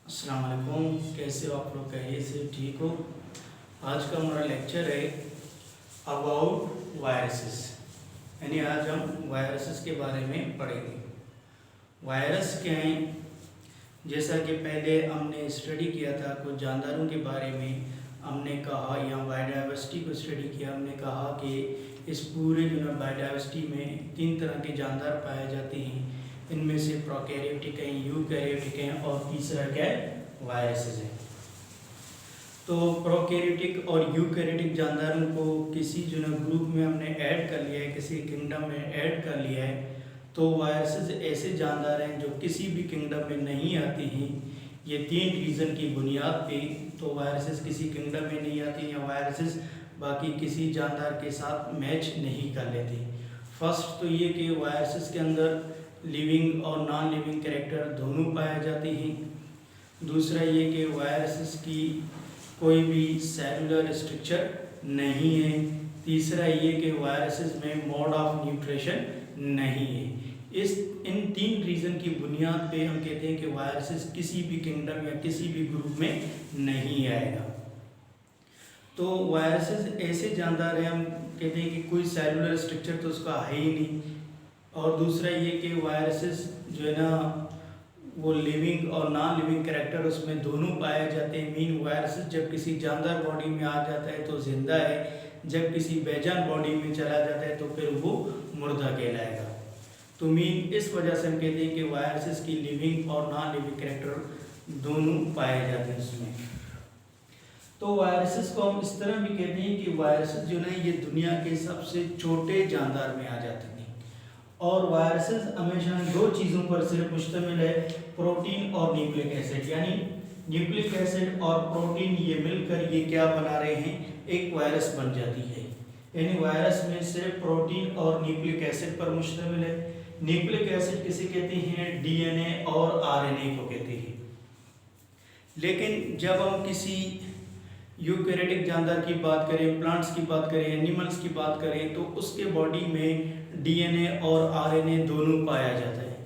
अस्सलाम वालेकुम। कैसे हो आप लोग? कहिए से ठीक हो। आज का हमारा लेक्चर है अबाउट वायरसेस, यानी आज हम वायरसेस के बारे में पढ़ेंगे। वायरस क्या हैं? जैसा कि पहले हमने स्टडी किया था कुछ जानदारों के बारे में, हमने कहा यहाँ बायोडाइवर्सिटी को स्टडी किया। हमने कहा कि इस पूरे जो है बायोडाइवर्सिटी में 3 तरह के जानदार पाए जाते हैं। इनमें से प्रोकैरियोटिक हैं, यूकैरियोटिक हैं और तीसरा क्या है? वायरसेस है। तो प्रोकैरियोटिक और यूकैरियोटिक जानदारों को किसी जो है ग्रुप में हमने ऐड कर लिया है, किसी किंगडम में ऐड कर लिया है। तो वायरसेस ऐसे जानदार हैं जो किसी भी किंगडम में नहीं आते हैं। ये 3 रीज़न की बुनियाद पे तो वायरसेस किसी किंगडम में नहीं आते या वायरसेस बाकी किसी जानदार के साथ मैच नहीं कर लेते। फर्स्ट तो ये कि वायरसेस के अंदर लिविंग और नॉन लिविंग कैरेक्टर दोनों पाए जाते हैं। दूसरा ये कि वायरसेस की कोई भी सेलुलर स्ट्रक्चर नहीं है। तीसरा ये कि वायरसेस में मोड ऑफ न्यूट्रिशन नहीं है। इन 3 रीज़न की बुनियाद पे हम कहते हैं कि वायरसेस किसी भी किंगडम या किसी भी ग्रुप में नहीं आएगा। तो वायरसेस ऐसे जानदार हैं, हम कहते हैं कि कोई सेलुलर स्ट्रक्चर तो उसका है ही नहीं। और दूसरा ये कि वायरसेस जो है ना वो लिविंग और नॉन लिविंग कैरेक्टर उसमें दोनों पाए जाते हैं। मीन वायरसेस जब किसी जानदार बॉडी में आ जाता है तो जिंदा है, जब किसी बेजान बॉडी में चला जाता है तो फिर वो मुर्दा कहलाएगा। तो मीन इस वजह से हम कहते हैं कि वायरसेस की लिविंग और नॉन लिविंग कैरेक्टर दोनों पाए जाते हैं उसमें। तो वायरसेस को हम इस तरह भी कहते हैं कि वायरसेस जो है ये दुनिया के सबसे छोटे जानदार में आ जाते हैं। और वायरसेस हमेशा 2 चीज़ों पर सिर्फ मुश्तमिल है, प्रोटीन और न्यूक्लिक एसिड। यानी न्यूक्लिक एसिड और प्रोटीन ये मिलकर ये क्या बना रहे हैं? एक वायरस बन जाती है। यानी वायरस में सिर्फ प्रोटीन और न्यूक्लिक एसिड पर मुश्तमिल है। न्यूक्लिक एसिड किसे कहते हैं? डीएनए और आरएनए को कहते हैं। लेकिन जब हम किसी यूकैरियोटिक जानदार की बात करें, प्लांट्स की बात करें, एनिमल्स की बात करें तो उसके बॉडी में डीएनए और आरएनए दोनों पाया जाता है।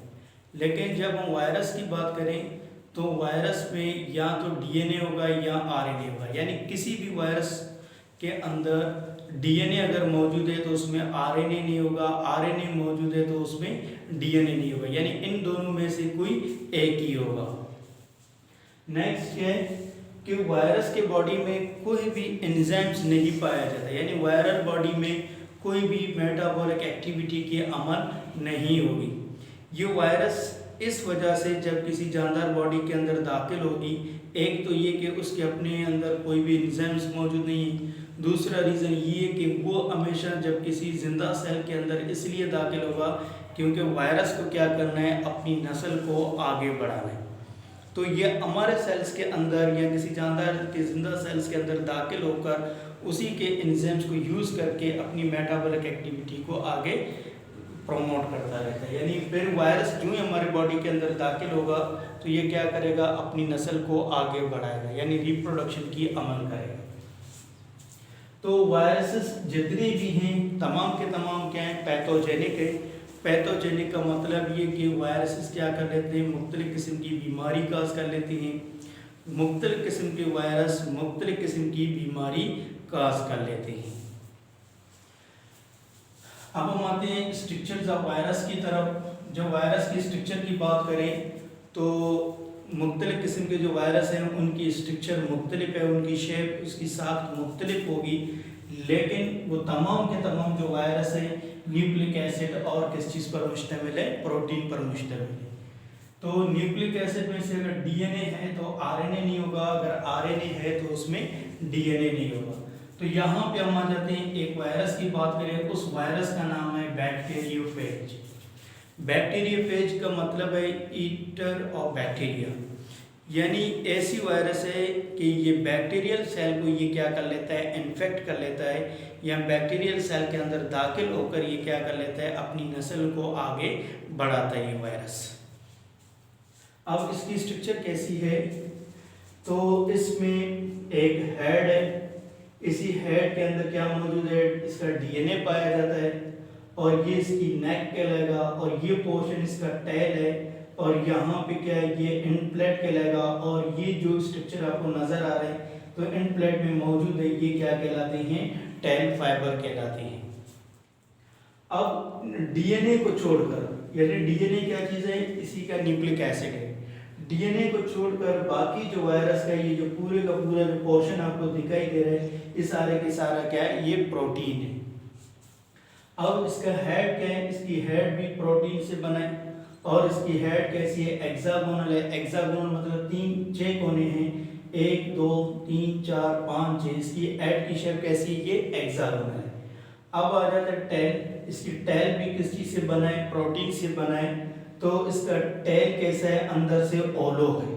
लेकिन जब हम वायरस की बात करें तो वायरस में या तो डीएनए होगा या आरएनए होगा। यानी किसी भी वायरस के अंदर डीएनए अगर मौजूद है तो उसमें आरएनए नहीं होगा, आरएनए मौजूद है तो उसमें डीएनए नहीं होगा। यानी इन दोनों में से कोई एक ही होगा। नेक्स्ट है कि वायरस के बॉडी में कोई भी एंजाइम्स नहीं पाया जाता। यानी वायरल बॉडी में कोई भी मेटाबॉलिक एक्टिविटी की अमल नहीं होगी। ये वायरस इस वजह से जब किसी जानदार बॉडी के अंदर दाखिल होगी, एक तो ये कि उसके अपने अंदर कोई भी एंजाइम्स मौजूद नहीं है। दूसरा रीज़न ये कि वो हमेशा जब किसी जिंदा सेल के अंदर इसलिए दाखिल होगा क्योंकि वायरस को क्या करना है? अपनी नस्ल को आगे बढ़ाना है। तो ये हमारे सेल्स के अंदर या किसी जानदार के जिंदा सेल्स के अंदर दाखिल होकर उसी के एंजाइम्स को यूज़ करके अपनी मेटाबॉलिक एक्टिविटी को आगे प्रमोट करता रहता है। यानी फिर वायरस जो ही हमारी बॉडी के अंदर दाखिल होगा तो ये क्या करेगा? अपनी नस्ल को आगे बढ़ाएगा, यानी रिप्रोडक्शन की अमल करेगा। तो वायरसेस जितने भी हैं तमाम के तमाम क्या हैं? पैथोजेनिक है। पैथोजेनिक का मतलब ये कि वायरसेस क्या कर लेते हैं? मुख्तलिफ किस्म की बीमारी काज कर लेते हैं। मुख्तलिफ किस्म के वायरस मुख्तलिफ किस्म की बीमारी काज कर लेते हैं। अब हम आते हैं स्ट्रक्चर्स ऑफ वायरस की तरफ। जब वायरस की स्ट्रक्चर की बात करें तो मुख्तलिफ किस्म के जो वायरस हैं उनकी स्ट्रक्चर मुख्तलिफ है, उनकी शेप, उसकी साख्त मुख्तलिफ होगी। लेकिन वो तमाम के तमाम जो वायरस है न्यूक्लिक एसिड और किस चीज़ पर मुश्तमिल है? प्रोटीन पर मुश्तमिल है। तो न्यूक्लिक एसिड में से अगर डीएनए है तो आरएनए नहीं होगा, अगर आरएनए है तो उसमें डीएनए नहीं होगा। तो यहाँ पे हम आ जाते हैं, एक वायरस की बात करें, उस वायरस का नाम है बैक्टीरियोफेज। बैक्टीरियोफेज का मतलब है ईटर ऑफ बैक्टीरिया। यानी ऐसी वायरस है कि ये बैक्टीरियल सेल को ये क्या कर लेता है? इन्फेक्ट कर लेता है, या बैक्टीरियल सेल के अंदर दाखिल होकर ये क्या कर लेता है? अपनी नस्ल को आगे बढ़ाता है ये वायरस। अब इसकी स्ट्रक्चर कैसी है? तो इसमें एक हेड है, इसी हेड के अंदर क्या मौजूद है? इसका डीएनए पाया जाता है और ये इसकी नेक कहलाएगा और ये पोर्शन इसका टेल है और यहाँ पे क्या है, ये एंड प्लेट कहलाएगा। और ये जो स्ट्रक्चर आपको नजर आ रहा है तो एंड प्लेट में मौजूद है, ये क्या कहलाते हैं, टेल फाइबर कहलाते हैं। अब डीएनए को छोड़कर, यानी डीएनए क्या चीज है, इसी का न्यूक्लिक एसिड है। डीएनए को छोड़कर बाकी जो वायरस का ये जो पूरे का पूरा जो पोर्शन आपको दिखाई दे रहा है, ये सारे के सारा क्या है, ये प्रोटीन है। अब इसका हेड क्या है, इसकी हेड भी प्रोटीन से बना है। और इसकी हेड कैसी है, हेक्सागोनल है। हेक्सागोनल मतलब 6 कोने हैं, 1 2 3 4 5 6। इसकी हेड की शेप कैसी है, ये हेक्सागोनल है। अब आ जाता है टेल। इसकी टेल भी किस चीज से बना है, प्रोटीन से बना है। तो इसका टेल कैसा है, अंदर से ओलो है।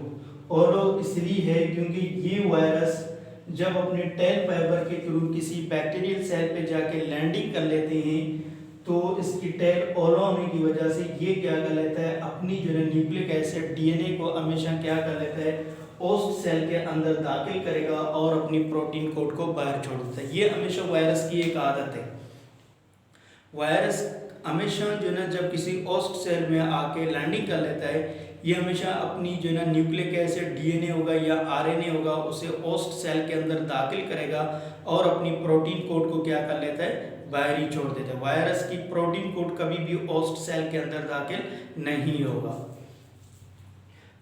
ओलो इसलिए है क्योंकि ये वायरस जब अपने टेल फाइबर के थ्रू किसी बैक्टीरियल सेल पे जाके लैंडिंग कर लेते हैं, तो इसकी टेल ओलो होने की वजह से ये क्या कर लेता है, अपनी जो है न्यूक्लिक एसिड डीएनए को हमेशा क्या कर लेता है, होस्ट सेल के अंदर दाखिल करेगा और अपनी प्रोटीन कोड को बाहर छोड़ देता है। ये हमेशा वायरस की एक आदत है। वायरस हमेशा जो है जब किसी होस्ट सेल में आके लैंडिंग कर लेता है, ये हमेशा अपनी जो है न्यूक्लिक एसिड डीएनए होगा या आरएनए होगा, उसे होस्ट सेल के अंदर दाखिल करेगा और अपनी प्रोटीन कोड को क्या कर लेता है, बाहर ही छोड़ देता है। वायरस की प्रोटीन कोड कभी भी होस्ट सेल के अंदर दाखिल नहीं होगा।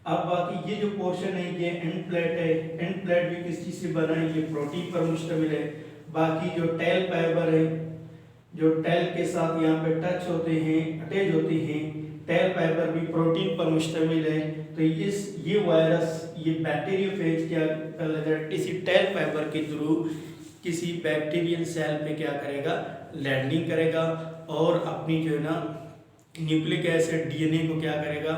अब बाकी ये जो पोर्शन है, ये एंड प्लेट है। एंड प्लेट भी किस चीज से बना है, ये प्रोटीन पर मुश्तमिल है। बाकी जो टेल फाइबर है, जो टेल के साथ यहाँ पे टच होते हैं, अटैच होते हैं, टेल फाइबर भी प्रोटीन पर मुश्तमिल है। तो ये वायरस, ये बैक्टीरियोफेज क्या कर लेता है, किसी टेल फाइबर के थ्रू किसी बैक्टीरियल सेल पे क्या करेगा, लैंडिंग करेगा और अपनी जो है ना न्यूक्लिक एसिड डीएनए को क्या करेगा,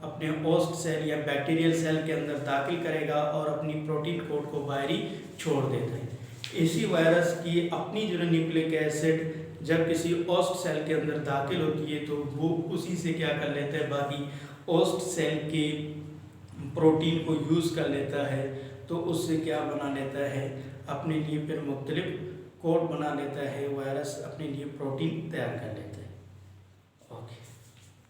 अपने होस्ट सेल या बैक्टीरियल सेल के अंदर दाखिल करेगा और अपनी प्रोटीन कोड को बाहर ही छोड़ देता है। इसी वायरस की अपनी जो है न्यूक्लिक एसिड जब किसी होस्ट सेल के अंदर दाखिल होती है, तो वो उसी से क्या कर लेता है, बाकी होस्ट सेल के प्रोटीन को यूज़ कर लेता है। तो उससे क्या बना लेता है, अपने लिए फिर मुख्तलिफ कोड बना लेता है। वायरस अपने लिए प्रोटीन तैयार कर लेता है। ओके।